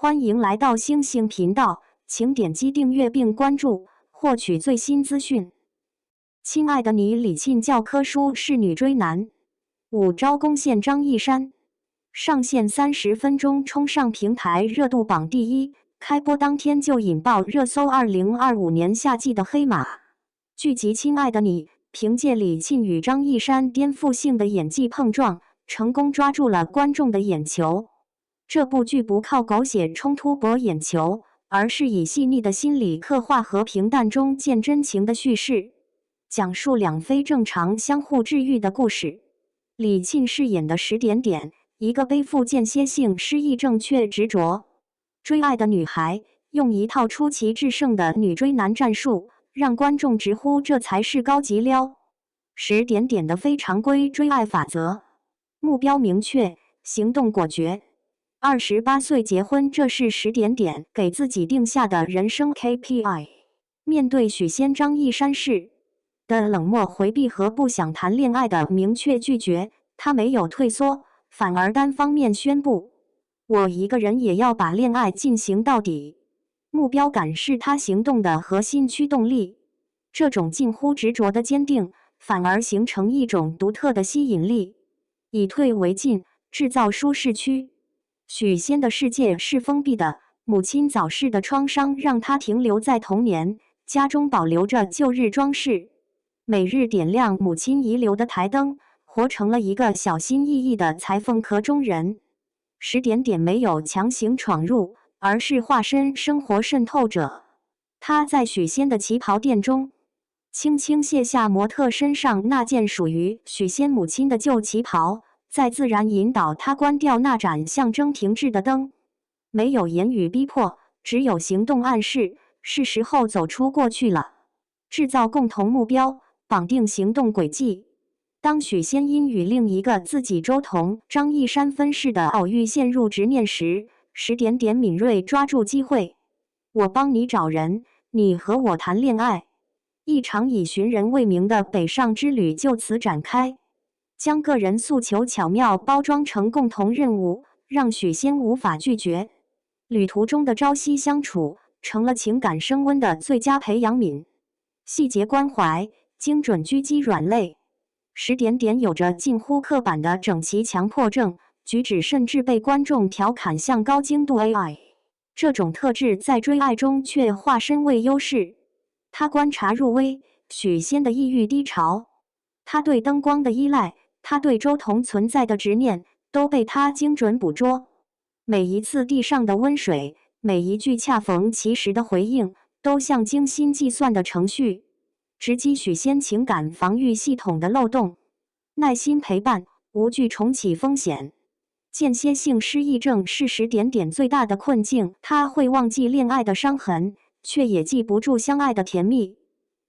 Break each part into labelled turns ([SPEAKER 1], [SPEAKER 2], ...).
[SPEAKER 1] 欢迎来到星星频道，请点击订阅并关注，获取最新资讯。亲爱的你，李沁教科书是女追男，5招攻陷张一山。上线30分钟冲上平台热度榜第1，开播当天就引爆热搜。2025年夏季的黑马剧集《亲爱的你》，凭借李沁与张一山颠覆性的演技碰撞，成功抓住了观众的眼球。这部剧不靠狗血冲突博眼球，而是以细腻的心理刻画和平淡中见真情的叙事，讲述两非正常相互治愈的故事。李沁饰演的10点点，一个背负间歇性失忆症却执着追爱的女孩，用一套出奇制胜的女追男战术，让观众直呼这才是高级撩。10点点的非常规追爱法则：目标明确，行动果决。28岁结婚，这是10点点给自己定下的人生 KPI。面对许仙、张一山式的冷漠回避和不想谈恋爱的明确拒绝，他没有退缩，反而单方面宣布：我一个人也要把恋爱进行到底。目标感是他行动的核心驱动力，这种近乎执着的坚定，反而形成一种独特的吸引力，以退为进，制造舒适区。许仙的世界是封闭的，母亲早逝的创伤让他停留在童年，家中保留着旧日装饰，每日点亮母亲遗留的台灯，活成了一个小心翼翼的裁缝壳中人。10点点没有强行闯入，而是化身生活渗透者。他在许仙的旗袍店中，轻轻卸下模特身上那件属于许仙母亲的旧旗袍，再自然引导他关掉那盏象征停滞的灯。没有言语逼迫，只有行动暗示，是时候走出过去了，制造共同目标，绑定行动轨迹。当许仙因与另一个自己周同、张一山分饰的偶遇陷入执念时，10点点敏锐抓住机会：我帮你找人，你和我谈恋爱。一场以寻人为名的北上之旅就此展开，将个人诉求巧妙包装成共同任务，让许仙无法拒绝。旅途中的朝夕相处，成了情感升温的最佳培养皿。细节关怀，精准狙击软肋。10点点有着近乎刻板的整齐强迫症，举止甚至被观众调侃像高精度 AI。这种特质在追爱中却化身为优势。他观察入微，许仙的抑郁低潮，他对灯光的依赖，他对周同存在的执念，都被他精准捕捉。每一次递上的温水，每一句恰逢其时的回应，都像精心计算的程序，直击许仙情感防御系统的漏洞。耐心陪伴，无惧重启风险。间歇性失忆症是10点点最大的困境，他会忘记恋爱的伤痕，却也记不住相爱的甜蜜。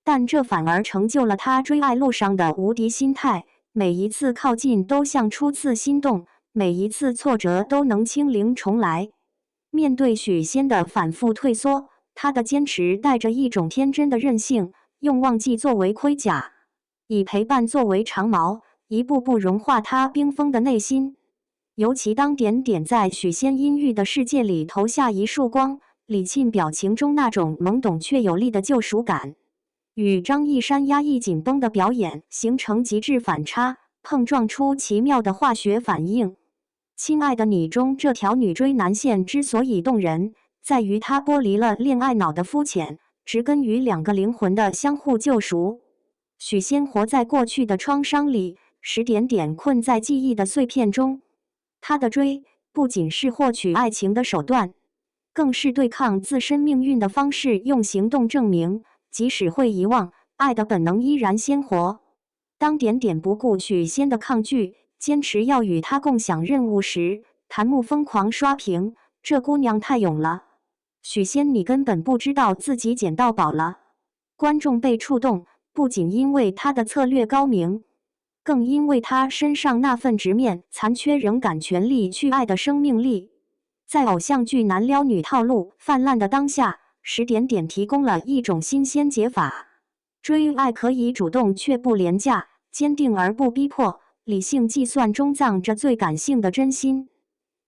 [SPEAKER 1] 但这反而成就了他追爱路上的无敌心态，每一次靠近都像初次心动，每一次挫折都能清零重来。面对许仙的反复退缩，他的坚持带着一种天真的韧性，用忘记作为盔甲，以陪伴作为长矛，一步步融化他冰封的内心。尤其当点点在许仙阴郁的世界里投下一束光，李沁表情中那种懵懂却有力的救赎感，与张一山压抑紧绷的表演形成极致反差，碰撞出奇妙的化学反应。亲爱的你中这条女追男线之所以动人，在于它剥离了恋爱脑的肤浅，植根于两个灵魂的相互救赎。许仙活在过去的创伤里，10点点困在记忆的碎片中。他的追不仅是获取爱情的手段，更是对抗自身命运的方式，用行动证明，即使会遗忘，爱的本能依然鲜活。当点点不顾许仙的抗拒，坚持要与他共享任务时，弹幕疯狂刷屏：这姑娘太勇了，许仙你根本不知道自己捡到宝了。观众被触动，不仅因为他的策略高明，更因为他身上那份直面残缺仍敢全力去爱的生命力。在偶像剧男撩女套路泛滥的当下，10点点提供了一种新鲜解法。追爱可以主动却不廉价，坚定而不逼迫，理性计算中藏着最感性的真心。